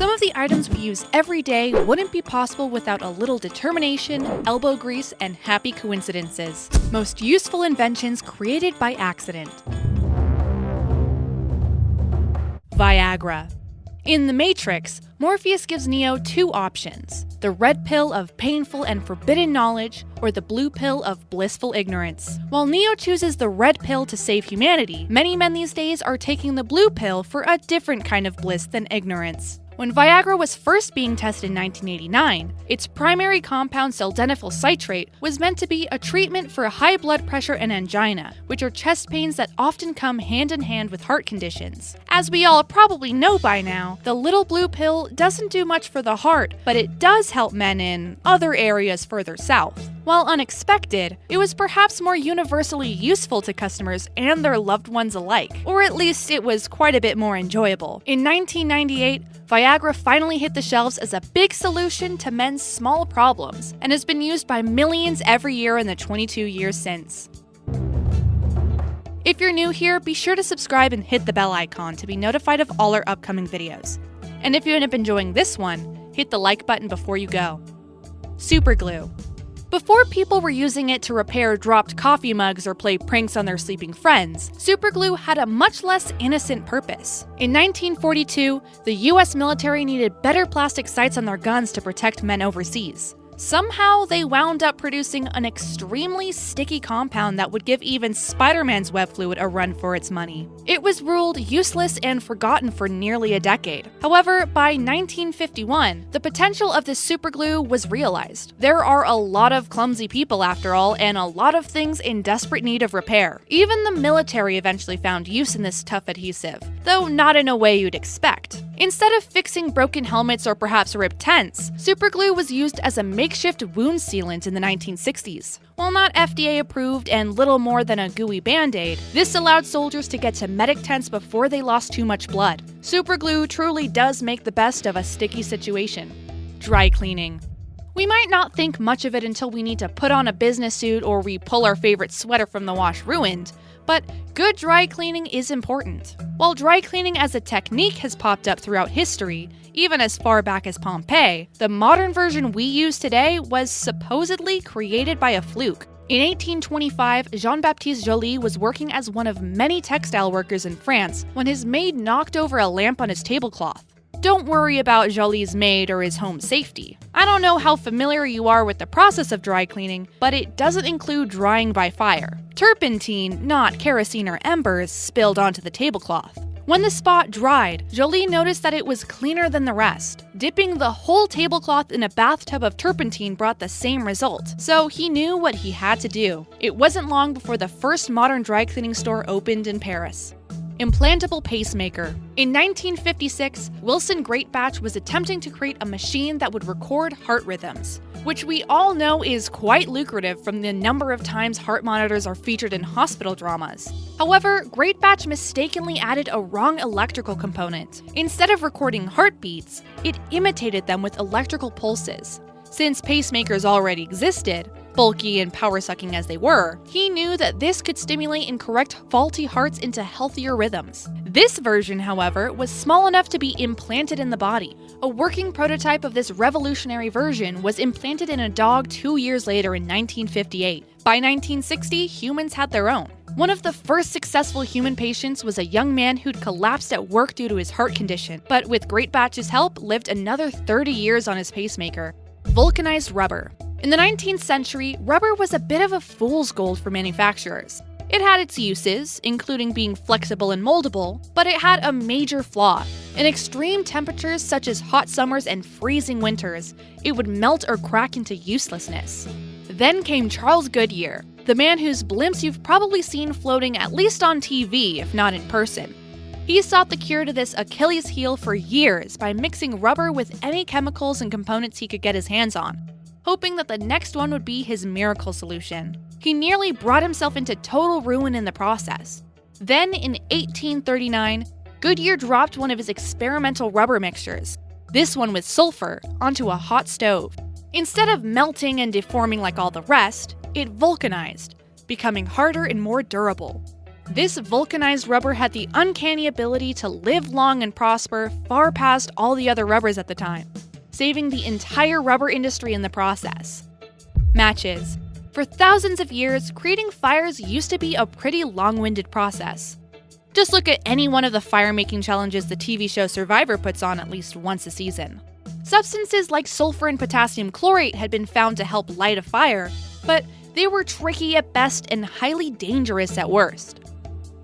Some of the items we use every day wouldn't be possible without a little determination, elbow grease, and happy coincidences. Most useful inventions created by accident. Viagra. In The Matrix, Morpheus gives Neo two options: the red pill of painful and forbidden knowledge, or the blue pill of blissful ignorance. While Neo chooses the red pill to save humanity, many men these days are taking the blue pill for a different kind of bliss than ignorance. When Viagra was first being tested in 1989, its primary compound sildenafil citrate was meant to be a treatment for high blood pressure and angina, which are chest pains that often come hand in hand with heart conditions. As we all probably know by now, the little blue pill doesn't do much for the heart, but it does help men in other areas further south. While unexpected, it was perhaps more universally useful to customers and their loved ones alike, or at least it was quite a bit more enjoyable. In 1998, Viagra finally hit the shelves as a big solution to men's small problems, and has been used by millions every year in the 22 years since. If you're new here, be sure to subscribe and hit the bell icon to be notified of all our upcoming videos. And if you end up enjoying this one, hit the like button before you go. Super glue. Before people were using it to repair dropped coffee mugs or play pranks on their sleeping friends, superglue had a much less innocent purpose. In 1942, the US military needed better plastic sights on their guns to protect men overseas. Somehow, they wound up producing an extremely sticky compound that would give even Spider-Man's web fluid a run for its money. It was ruled useless and forgotten for nearly a decade. However, by 1951, the potential of this superglue was realized. There are a lot of clumsy people after all, and a lot of things in desperate need of repair. Even the military eventually found use in this tough adhesive, though not in a way you'd expect. Instead of fixing broken helmets or perhaps ripped tents, superglue was used as a makeshift wound sealant in the 1960s. While not FDA approved and little more than a gooey band-aid, this allowed soldiers to get to medic tents before they lost too much blood. Superglue truly does make the best of a sticky situation. Dry cleaning. We might not think much of it until we need to put on a business suit or we pull our favorite sweater from the wash ruined, but good dry cleaning is important. While dry cleaning as a technique has popped up throughout history, even as far back as Pompeii, the modern version we use today was supposedly created by a fluke. In 1825, Jean-Baptiste Joly was working as one of many textile workers in France when his maid knocked over a lamp on his tablecloth. Don't worry about Joly's maid or his home safety. I don't know how familiar you are with the process of dry cleaning, but it doesn't include drying by fire. Turpentine, not kerosene or embers, spilled onto the tablecloth. When the spot dried, Joly noticed that it was cleaner than the rest. Dipping the whole tablecloth in a bathtub of turpentine brought the same result, so he knew what he had to do. It wasn't long before the first modern dry cleaning store opened in Paris. Implantable pacemaker. In 1956, Wilson Greatbatch was attempting to create a machine that would record heart rhythms, which we all know is quite lucrative from the number of times heart monitors are featured in hospital dramas. However, Greatbatch mistakenly added a wrong electrical component. Instead of recording heartbeats, it imitated them with electrical pulses. Since pacemakers already existed, bulky and power-sucking as they were, he knew that this could stimulate and correct faulty hearts into healthier rhythms. This version, however, was small enough to be implanted in the body. A working prototype of this revolutionary version was implanted in a dog 2 years later in 1958. By 1960, humans had their own. One of the first successful human patients was a young man who'd collapsed at work due to his heart condition, but with Greatbatch's help, lived another 30 years on his pacemaker. Vulcanized rubber. In the 19th century, rubber was a bit of a fool's gold for manufacturers. It had its uses, including being flexible and moldable, but it had a major flaw. In extreme temperatures such as hot summers and freezing winters, it would melt or crack into uselessness. Then came Charles Goodyear, the man whose blimps you've probably seen floating at least on TV, if not in person. He sought the cure to this Achilles heel for years by mixing rubber with any chemicals and components he could get his hands on, hoping that the next one would be his miracle solution. He nearly brought himself into total ruin in the process. Then, in 1839, Goodyear dropped one of his experimental rubber mixtures, this one with sulfur, onto a hot stove. Instead of melting and deforming like all the rest, it vulcanized, becoming harder and more durable. This vulcanized rubber had the uncanny ability to live long and prosper far past all the other rubbers at the time, saving the entire rubber industry in the process. Matches. For thousands of years, creating fires used to be a pretty long-winded process. Just look at any one of the fire-making challenges the TV show Survivor puts on at least once a season. Substances like sulfur and potassium chlorate had been found to help light a fire, but they were tricky at best and highly dangerous at worst.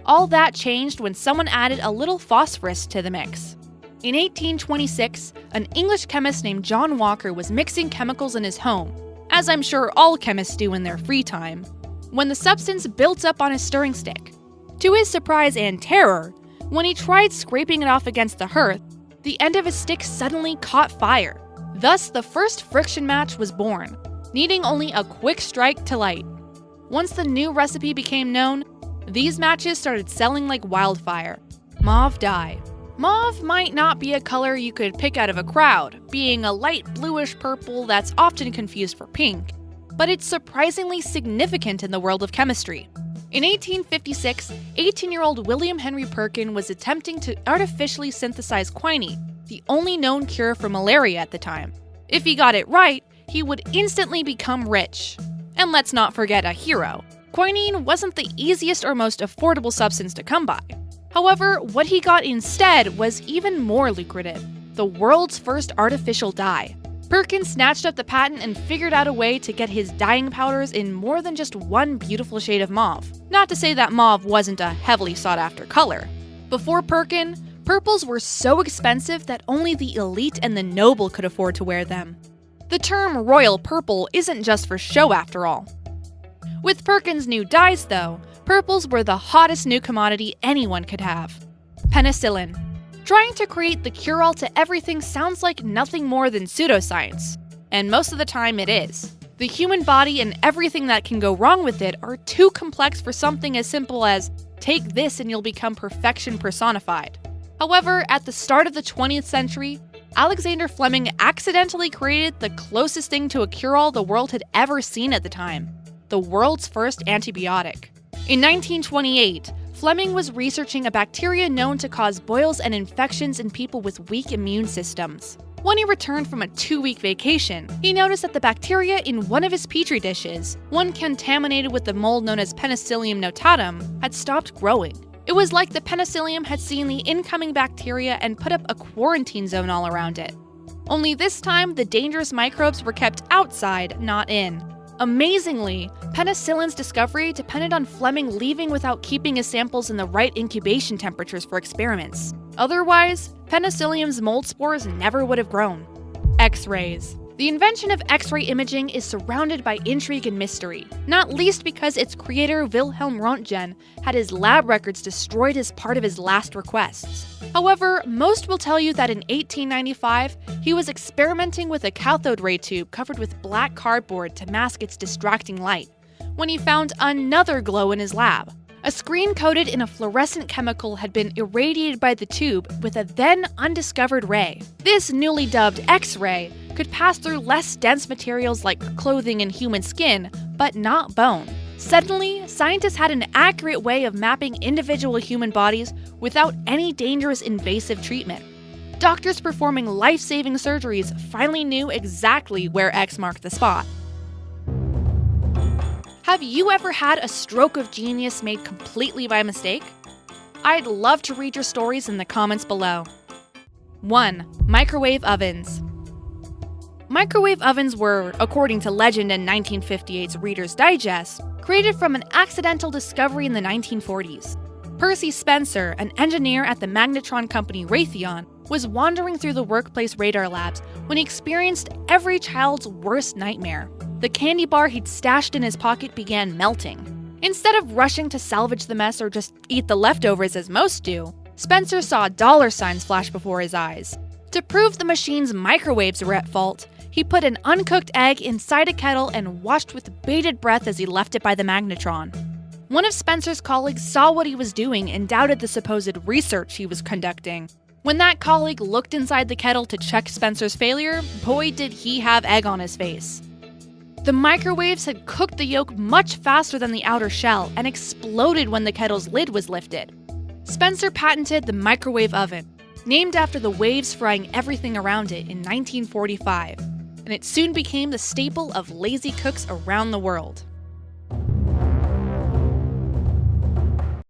All that changed when someone added a little phosphorus to the mix. In 1826, an English chemist named John Walker was mixing chemicals in his home, as I'm sure all chemists do in their free time, when the substance built up on his stirring stick. To his surprise and terror, when he tried scraping it off against the hearth, the end of his stick suddenly caught fire. Thus, the first friction match was born, needing only a quick strike to light. Once the new recipe became known, these matches started selling like wildfire. Mauve dye. Mauve might not be a color you could pick out of a crowd, being a light bluish purple that's often confused for pink, but it's surprisingly significant in the world of chemistry. In 1856, 18-year-old William Henry Perkin was attempting to artificially synthesize quinine, the only known cure for malaria at the time. If he got it right, he would instantly become rich. And let's not forget a hero. Quinine wasn't the easiest or most affordable substance to come by. However, what he got instead was even more lucrative: the world's first artificial dye. Perkin snatched up the patent and figured out a way to get his dyeing powders in more than just one beautiful shade of mauve. Not to say that mauve wasn't a heavily sought-after color. Before Perkin, purples were so expensive that only the elite and the noble could afford to wear them. The term royal purple isn't just for show after all. With Perkin's new dyes, though, purples were the hottest new commodity anyone could have. Penicillin. Trying to create the cure-all to everything sounds like nothing more than pseudoscience, and most of the time it is. The human body and everything that can go wrong with it are too complex for something as simple as, take this and you'll become perfection personified. However, at the start of the 20th century, Alexander Fleming accidentally created the closest thing to a cure-all the world had ever seen at the time: the world's first antibiotic. In 1928, Fleming was researching a bacteria known to cause boils and infections in people with weak immune systems. When he returned from a 2-week vacation, he noticed that the bacteria in one of his petri dishes, one contaminated with the mold known as Penicillium notatum, had stopped growing. It was like the penicillium had seen the incoming bacteria and put up a quarantine zone all around it. Only this time, the dangerous microbes were kept outside, not in. Amazingly, penicillin's discovery depended on Fleming leaving without keeping his samples in the right incubation temperatures for experiments. Otherwise, penicillium's mold spores never would have grown. X-rays. The invention of X-ray imaging is surrounded by intrigue and mystery, not least because its creator Wilhelm Röntgen had his lab records destroyed as part of his last requests. However, most will tell you that in 1895, he was experimenting with a cathode ray tube covered with black cardboard to mask its distracting light, when he found another glow in his lab. A screen coated in a fluorescent chemical had been irradiated by the tube with a then undiscovered ray. This newly dubbed X-ray could pass through less dense materials like clothing and human skin, but not bone. Suddenly, scientists had an accurate way of mapping individual human bodies without any dangerous invasive treatment. Doctors performing life-saving surgeries finally knew exactly where X marked the spot. Have you ever had a stroke of genius made completely by mistake? I'd love to read your stories in the comments below. 1. Microwave ovens. Microwave ovens were, according to legend in 1958's Reader's Digest, created from an accidental discovery in the 1940s. Percy Spencer, an engineer at the magnetron company Raytheon, was wandering through the workplace radar labs when he experienced every child's worst nightmare. The candy bar he'd stashed in his pocket began melting. Instead of rushing to salvage the mess or just eat the leftovers as most do, Spencer saw dollar signs flash before his eyes. To prove the machine's microwaves were at fault, he put an uncooked egg inside a kettle and watched with bated breath as he left it by the magnetron. One of Spencer's colleagues saw what he was doing and doubted the supposed research he was conducting. When that colleague looked inside the kettle to check Spencer's failure, boy did he have egg on his face. The microwaves had cooked the yolk much faster than the outer shell and exploded when the kettle's lid was lifted. Spencer patented the microwave oven, named after the waves frying everything around it in 1945, and it soon became the staple of lazy cooks around the world.